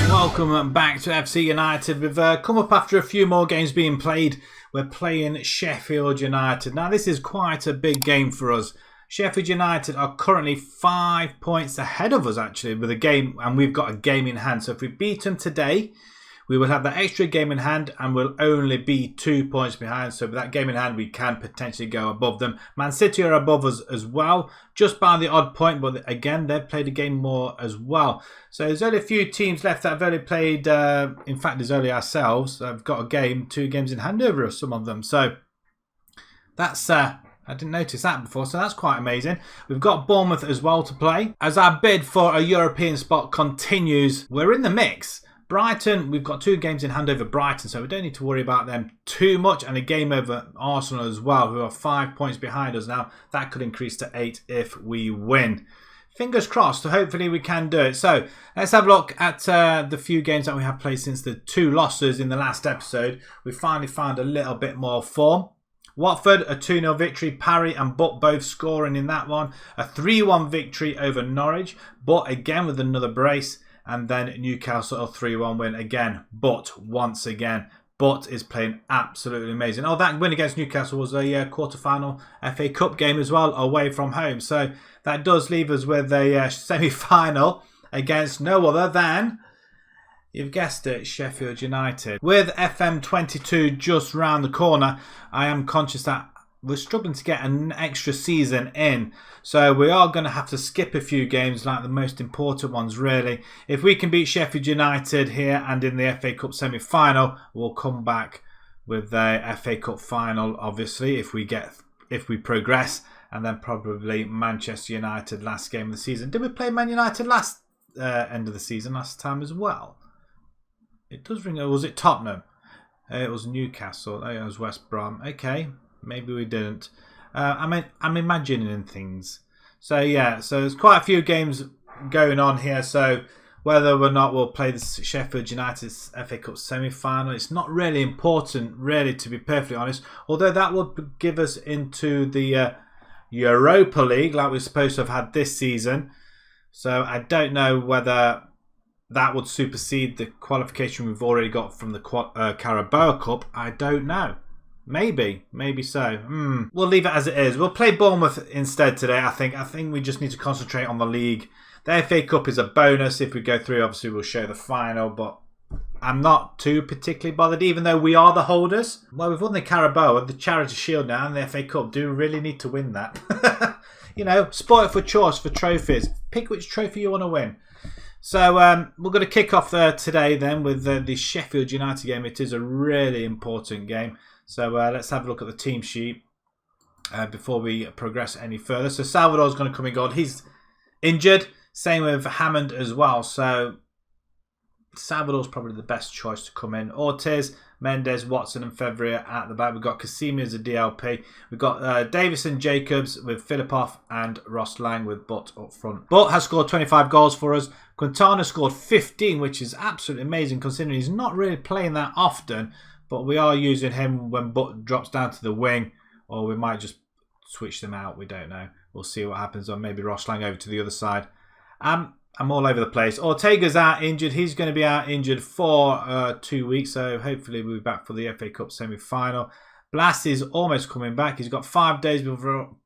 Welcome back to FC United. We've come up after a few more games being played. We're playing Sheffield United. Now this is quite a big game for us. Sheffield United are currently 5 points ahead of us actually with a game, and we've got a game in hand. So if we beat them today, we will have that extra game in hand and we'll only be 2 points behind. So with that game in hand, we can potentially go above them. Man City are above us as well, just by the odd point. But again, they've played a game more as well. So there's only a few teams left that have only played. In fact, there's only ourselves. I've got a game, 2 games in hand over us, some of them. So that's... I didn't notice that before, so that's quite amazing. We've got Bournemouth as well to play. As our bid for a European spot continues, we're in the mix. Brighton, we've got 2 games in hand over Brighton, so we don't need to worry about them too much. And a game over Arsenal as well, who are 5 points behind us now. That could increase to 8 if we win. Fingers crossed, so hopefully we can do it. So let's have a look at the few games that we have played since the 2 losses in the last episode. We finally found a little bit more form. Watford, a 2-0 victory. Parry and Butt both scoring in that one. A 3-1 victory over Norwich. Butt again with another brace. And then Newcastle, a 3-1 win again. Butt once again. Butt is playing absolutely amazing. Oh, that win against Newcastle was a quarter-final FA Cup game as well, away from home. So that does leave us with a semi-final against no other than... You've guessed it, Sheffield United. With FM22 just round the corner, I am conscious that we're struggling to get an extra season in. So we are going to have to skip a few games, like the most important ones really. If we can beat Sheffield United here and in the FA Cup semi-final, we'll come back with the FA Cup final, obviously, if we progress. And then probably Manchester United last game of the season. Did we play Man United last end of the season last time as well? It does ring. Was it Tottenham? It was Newcastle. It was West Brom. Okay, maybe we didn't. I'm imagining things. So yeah, so there's quite a few games going on here. So whether or not we'll play the Sheffield United's FA Cup semi-final, it's not really important, really, to be perfectly honest. Although that would give us into the Europa League, like we're supposed to have had this season. So I don't know whether that would supersede the qualification we've already got from the Carabao Cup. I don't know. Maybe so. We'll leave it as it is. We'll play Bournemouth instead today, I think. I think we just need to concentrate on the league. The FA Cup is a bonus. If we go through, obviously we'll show the final, but I'm not too particularly bothered, even though we are the holders. Well, we've won the Carabao, the Charity Shield now, and the FA Cup. Do really need to win that. You know, spoil it for choice for trophies. Pick which trophy you want to win. So we're going to kick off today then with the Sheffield United game. It is a really important game. So let's have a look at the team sheet before we progress any further. So Salvador's going to come in goal. He's injured. Same with Hammond as well. So Salvador's probably the best choice to come in. Ortiz, Mendes, Watson and Fevrier at the back. We've got Cassini as a DLP. We've got Davison Jacobs with Filippov and Ross Lang with Butt up front. Butt has scored 25 goals for us. Quintana scored 15, which is absolutely amazing considering he's not really playing that often. But we are using him when Butt drops down to the wing. Or we might just switch them out. We don't know. We'll see what happens. Or maybe Ross Lang over to the other side. I'm all over the place. Ortega's out injured. He's going to be out injured for 2 weeks. So hopefully we'll be back for the FA Cup semi-final. Blas is almost coming back. He's got 5 days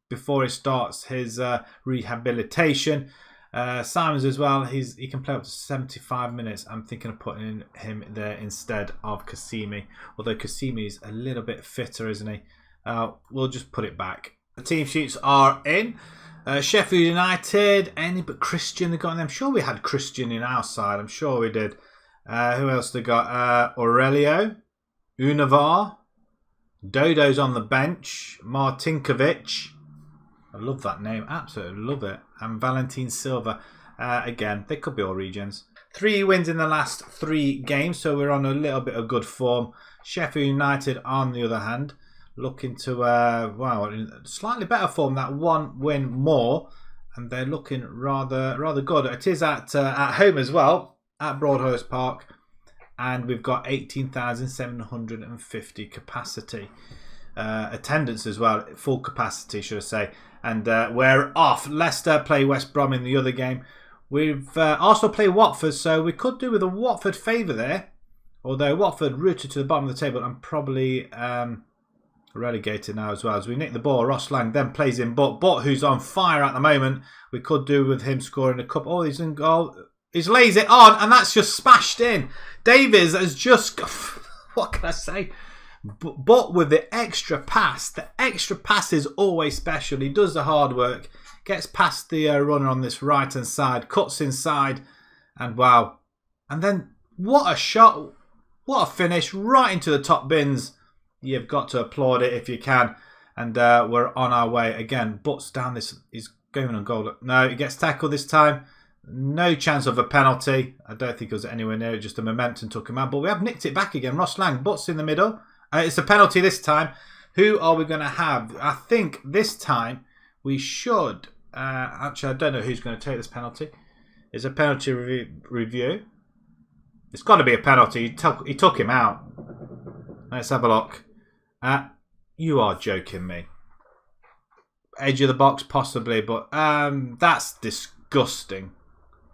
before he starts his rehabilitation. Simons as well. He can play up to 75 minutes. I'm thinking of putting him there instead of Cassini. Although Cassini is a little bit fitter, isn't he? We'll just put it back. The team sheets are in. Sheffield United, any but Christian they got in them. I'm sure we had Christian in our side. I'm sure we did. Who else they got? Aurelio, Unavar, Dodo's on the bench, Martinkovic. I love that name. Absolutely love it. And Valentin Silva. Again, they could be all regions. 3 wins in the last 3 games. So we're on a little bit of good form. Sheffield United, on the other hand, looking to slightly better form. That 1 win more. And they're looking rather good. It is at home as well. At Broadhurst Park. And we've got 18,750 capacity. Attendance as well. Full capacity, should I say. And we're off. Leicester play West Brom in the other game. We've also played Watford, so we could do with a Watford favour there. Although Watford rooted to the bottom of the table and probably relegated now as well. As we nick the ball, Ross Lang then plays in Butt, who's on fire at the moment. We could do with him scoring a couple. Oh, he's in goal. He lays it on, and that's just smashed in. Davies has just... What can I say? But with the extra pass is always special. He does the hard work, gets past the runner on this right-hand side, cuts inside, and wow. And then what a shot, what a finish, right into the top bins. You've got to applaud it if you can. And we're on our way again. Butts down this, he's going on goal. No, he gets tackled this time. No chance of a penalty. I don't think it was anywhere near it, just a momentum took him out. But we have nicked it back again. Ross Lang, Butts in the middle. It's a penalty this time. Who are we going to have? I think this time we should... actually, I don't know who's going to take this penalty. It's a penalty review. It's got to be a penalty. He took him out. Let's have a look. You are joking me. Edge of the box, possibly, but that's disgusting.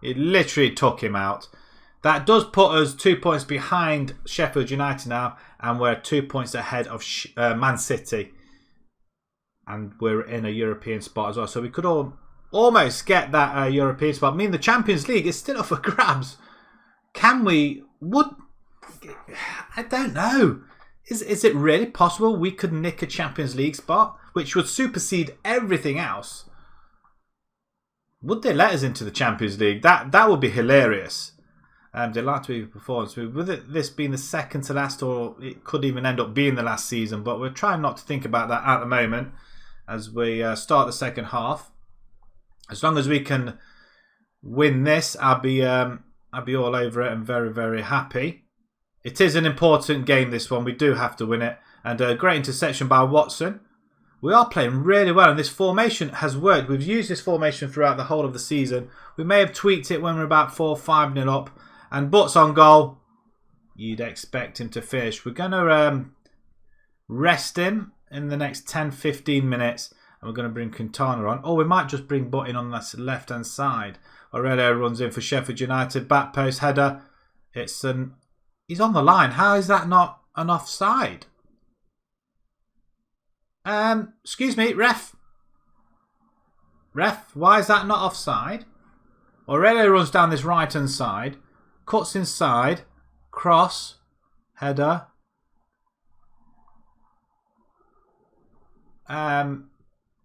It literally took him out. That does put us 2 points behind Sheffield United now, and we're 2 points ahead of Man City. And we're in a European spot as well. So we could almost get that European spot. I mean, the Champions League is still up for grabs. Can we? I don't know. Is it really possible we could nick a Champions League spot, which would supersede everything else? Would they let us into the Champions League? That would be hilarious. They'd like to be a performance. With this being the second to last, or it could even end up being the last season, but we're trying not to think about that at the moment as we start the second half. As long as we can win this, I'll be all over it and very, very happy. It is an important game, this one. We do have to win it. And a great interception by Watson. We are playing really well, and this formation has worked. We've used this formation throughout the whole of the season. We may have tweaked it when we're about 4-5-0 up. And Butts on goal. You'd expect him to finish. We're going to rest him in the next 10-15 minutes. And we're going to bring Quintana on. Oh, we might just bring Butt in on that left-hand side. Aurelio runs in for Sheffield United. Back post header. He's on the line. How is that not an offside? Excuse me, ref. Ref, why is that not offside? Aurelio runs down this right-hand side. Cuts inside. Cross. Header.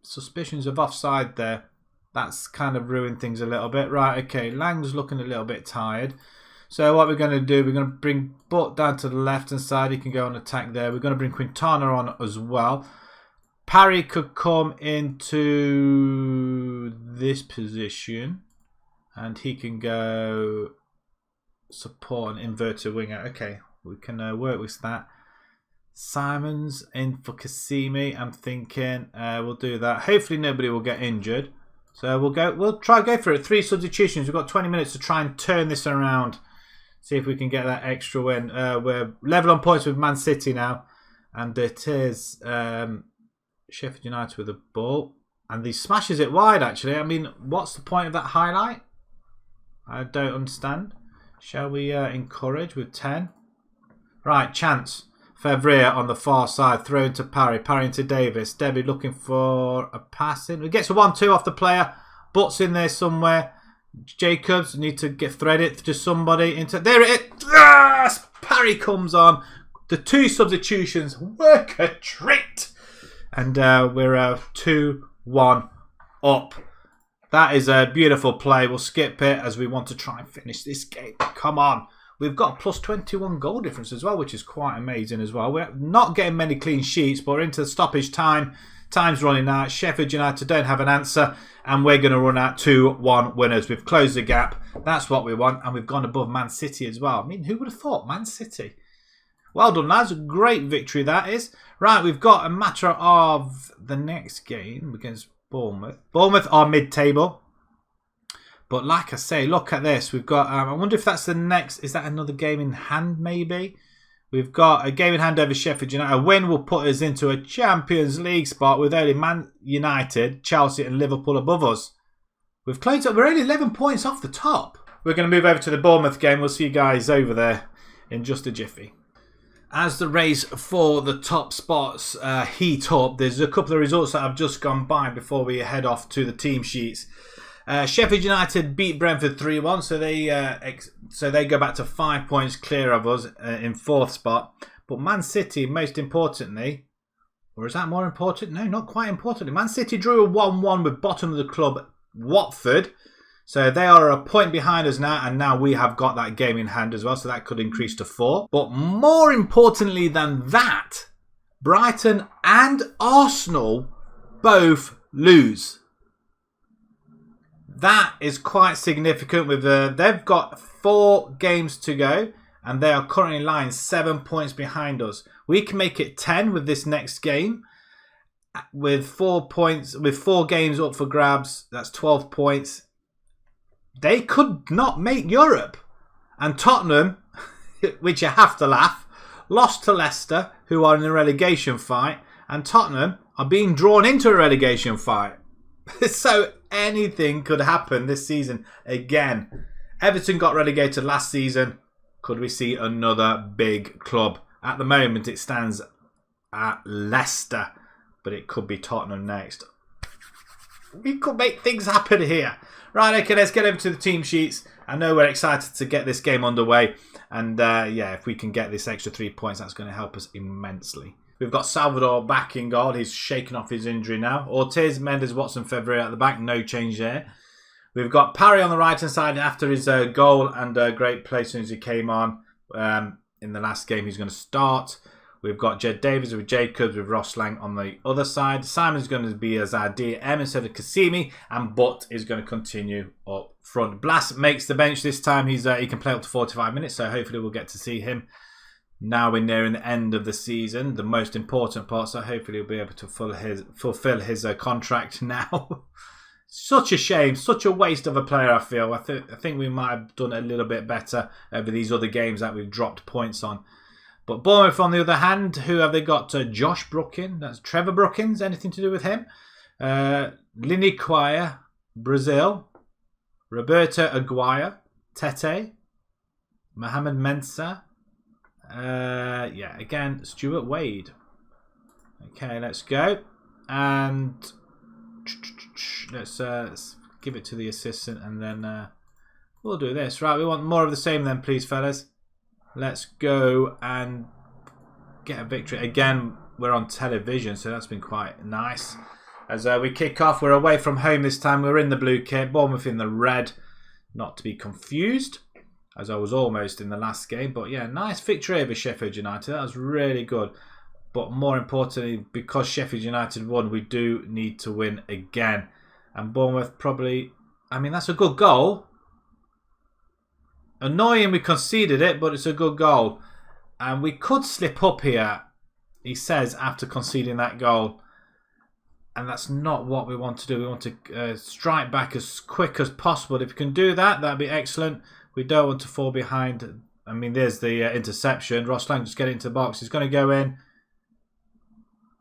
Suspicions of offside there. That's kind of ruined things a little bit. Right, okay. Lang's looking a little bit tired. So what we're going to do, we're going to bring Butt down to the left-hand side. He can go on attack there. We're going to bring Quintana on as well. Parry could come into this position. And he can go support an inverted winger. Okay, we can work with that. Simons in for Kasimi. I'm thinking we'll do that. Hopefully nobody will get injured. So we'll try to go for it. 3 substitutions. We've got 20 minutes to try and turn this around. See if we can get that extra win. We're level on points with Man City now. And it is Sheffield United with the ball. And he smashes it wide, actually. I mean, what's the point of that highlight? I don't understand. Shall we encourage with 10? Right, chance. Fevrier on the far side. Thrown to Parry. Parry into Davis. Debbie looking for a pass in. He gets a 1-2 off the player. Butts in there somewhere. Jacobs need to get threaded to somebody. There it is. Yes! Parry comes on. The 2 substitutions work a treat. And we're 2-1 up. That is a beautiful play. We'll skip it as we want to try and finish this game. Come on. We've got plus 21 goal difference as well, which is quite amazing as well. We're not getting many clean sheets, but we're into the stoppage time. Time's running out. Sheffield United don't have an answer, and we're going to run out 2-1 winners. We've closed the gap. That's what we want, and we've gone above Man City as well. I mean, who would have thought? Man City. Well done, lads. Great victory that is. Right, we've got a matter of the next game against Bournemouth. Bournemouth are mid-table. But like I say, look at this. We've got, I wonder if that's the next, is that another game in hand maybe? We've got a game in hand over Sheffield United. A win will put us into a Champions League spot with only Man United, Chelsea and Liverpool above us. We've closed up. We're only 11 points off the top. We're going to move over to the Bournemouth game. We'll see you guys over there in just a jiffy. As the race for the top spots heat up, there's a couple of results that have just gone by before we head off to the team sheets. Sheffield United beat Brentford 3-1, so they go back to 5 points clear of us in 4th spot. But Man City, most importantly, or is that more important? No, not quite importantly. Man City drew a 1-1 with bottom of the club Watford. So they are a point behind us now, and now we have got that game in hand as well, so that could increase to 4. But more importantly than that, Brighton and Arsenal both lose. That is quite significant. They've got 4 games to go, and they are currently lying 7 points behind us. We can make it 10 with this next game. With 4 points, with 4 games up for grabs, that's 12 points. They could not make Europe. And Tottenham, which you have to laugh, lost to Leicester, who are in a relegation fight. And Tottenham are being drawn into a relegation fight. So anything could happen this season again. Everton got relegated last season. Could we see another big club? At the moment, it stands at Leicester. But it could be Tottenham next. We could make things happen here. Right, okay, let's get over to the team sheets. I know we're excited to get this game underway. And yeah, if we can get this extra 3 points, that's going to help us immensely. We've got Salvador back in goal. He's shaking off his injury now. Ortiz, Mendes, Watson, February at the back. No change there. We've got Parry on the right-hand side after his goal and great play as soon as he came on. In the last game, he's going to start. We've got Jed Davies with Jacobs with Ross Lang on the other side. Simon's going to be as our DM instead of Kasimi. And Butt is going to continue up front. Blas makes the bench this time. He can play up to 45 minutes. So hopefully we'll get to see him. Now we're nearing the end of the season. The most important part. So hopefully he'll be able to fulfill his contract now. Such a shame. Such a waste of a player, I feel. I think we might have done a little bit better over these other games that we've dropped points on. But Bournemouth, on the other hand, who have they got? Josh Brookin, that's Trevor Brookins, anything to do with him? Lini Quire, Brazil. Roberto Aguirre, Tete. Mohamed Mensah. Yeah, again, Stuart Wade. Okay, let's go. And let's give it to the assistant and then we'll do this. Right, we want more of the same then, please, fellas. Let's go and get a victory. Again, we're on television, so that's been quite nice. As we kick off, we're away from home this time. We're in the blue kit, Bournemouth in the red. Not to be confused, as I was almost in the last game. But yeah, nice victory over Sheffield United. That was really good. But more importantly, because Sheffield United won, we do need to win again. And Bournemouth probably... I mean, that's a good goal. Annoying we conceded it, but it's a good goal. And we could slip up here, he says, after conceding that goal. And that's not what we want to do. We want to strike back as quick as possible. If we can do that, that'd be excellent. We don't want to fall behind. I mean, there's the interception. Ross Lang just getting into the box. He's going to go in.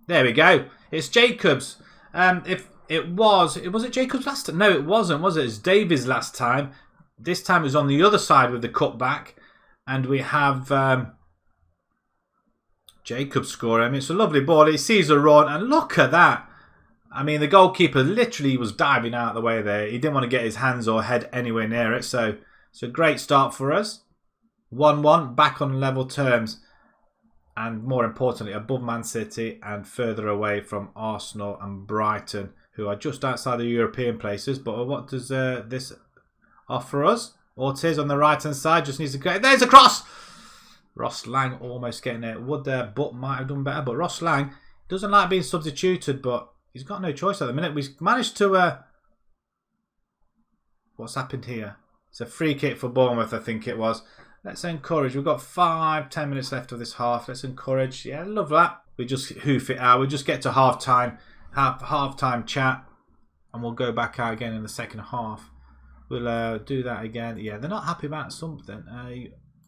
There we go. It's Jacobs. If it was it Jacobs last time? No, it wasn't, was it? It's Davies last time. This time it was on the other side with the cutback. And we have Jacobs scoring. I mean, it's a lovely ball. He sees a run. And look at that. I mean, the goalkeeper literally was diving out of the way there. He didn't want to get his hands or head anywhere near it. So it's a great start for us. 1-1, back on level terms. And more importantly, above Man City and further away from Arsenal and Brighton, who are just outside the European places. But what does this offer us? Ortiz on the right-hand side just needs to go. There's a cross! Ross Lang almost getting it. Wood there, but might have done better. But Ross Lang doesn't like being substituted, but he's got no choice at the minute. We've managed to... What's happened here? It's a free kick for Bournemouth, I think it was. Let's encourage. We've got 5-10 minutes left of this half. Let's encourage. Yeah, love that. We just hoof it out. We just get to half-time. Half-time chat. And we'll go back out again in the second half. We'll do that again. Yeah, they're not happy about something.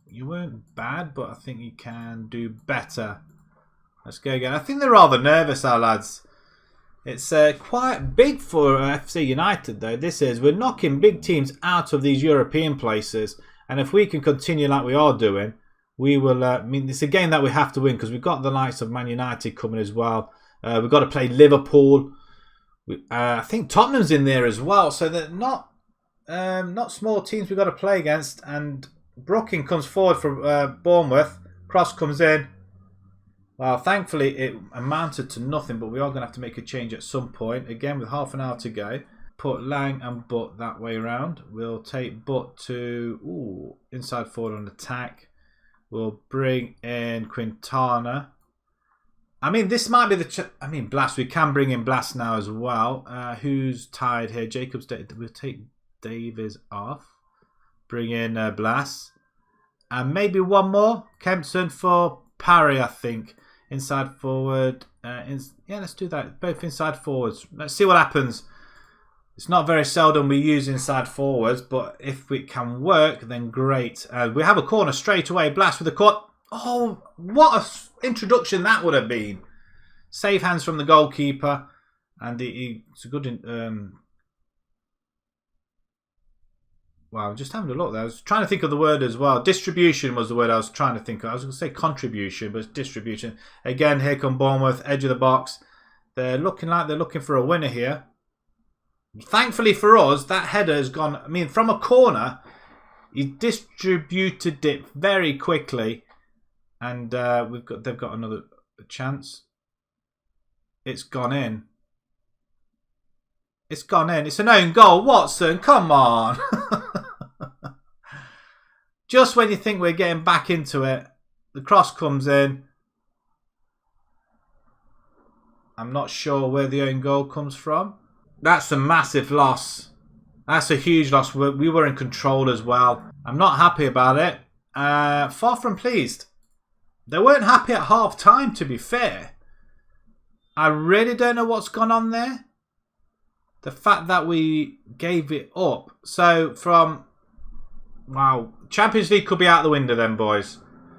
You weren't bad, but I think you can do better. Let's go again. I think they're rather nervous, our lads. It's quite big for FC United, though. This is. We're knocking big teams out of these European places. And if we can continue like we are doing, we will... I mean, it's a game that we have to win because we've got the likes of Man United coming as well. We've got to play Liverpool. I think Tottenham's in there as well. So they're not small teams we've got to play against. And Brooking comes forward for Bournemouth. Cross comes in. Well, thankfully, it amounted to nothing, but we are going to have to make a change at some point. Again, with half an hour to go. Put Lang and Butt that way around. We'll take Butt to inside forward on attack. We'll bring in Quintana. I mean, this might be the... Blast. We can bring in Blast now as well. Who's tied here? Jacobs. We'll take Davies off. Bring in Blast. And maybe one more. Kempson for Parry, I think. Inside forward. Yeah, let's do that. Both inside forwards. Let's see what happens. It's not very seldom we use inside forwards, but if it can work, then great. We have a corner straight away. Blast with the cut. Oh, what an introduction that would have been. Safe hands from the goalkeeper. And it's a good... Wow, just having a look there. I was trying to think of the word as well. Distribution was the word I was trying to think of. I was going to say contribution, but it's distribution. Again, here come Bournemouth, edge of the box. They're looking like they're looking for a winner here. Thankfully for us, that header has gone... I mean, from a corner, he distributed it very quickly. And they've got another chance. It's gone in. It's gone in. It's an own goal. Watson, come on. Just when you think we're getting back into it, the cross comes in. I'm not sure where the own goal comes from. That's a massive loss. That's a huge loss. We were in control as well. I'm not happy about it. Far from pleased. They weren't happy at half time, to be fair. I really don't know what's gone on there. The fact that we gave it up. So from... Wow. Champions League could be out the window then, boys.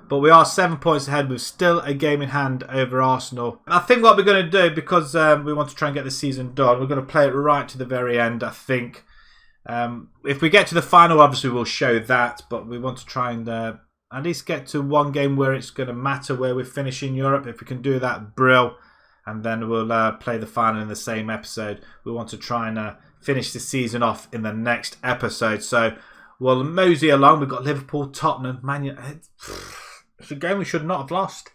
But we are 7 points ahead with still a game in hand over Arsenal. I think what we're going to do, because we want to try and get the season done, we're going to play it right to the very end, I think. If we get to the final, obviously we'll show that. But we want to try and at least get to one game where it's going to matter where we finish in Europe. If we can do that, brill. And then we'll play the final in the same episode. We want to try and finish the season off in the next episode. So we'll mosey along. We've got Liverpool, Tottenham, Man United. It's a game we should not have lost.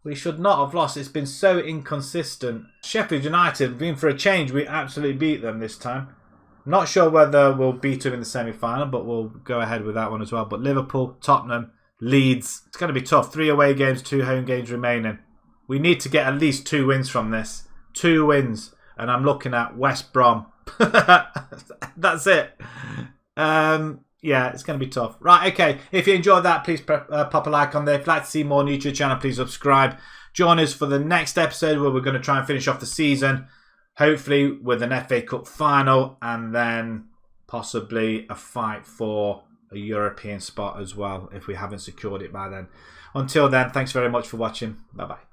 We should not have lost. It's been so inconsistent. Sheffield United, been for a change, we absolutely beat them this time. Not sure whether we'll beat them in the semi-final, but we'll go ahead with that one as well. But Liverpool, Tottenham, Leeds. It's going to be tough. 3 away games, 2 home games remaining. We need to get at least 2 wins from this. 2 wins. And I'm looking at West Brom. That's it. Yeah, it's going to be tough. Right, okay. If you enjoyed that, please pop a like on there. If you'd like to see more new to the channel, please subscribe. Join us for the next episode where we're going to try and finish off the season. Hopefully with an FA Cup final and then possibly a fight for a European spot as well if we haven't secured it by then. Until then, thanks very much for watching. Bye-bye.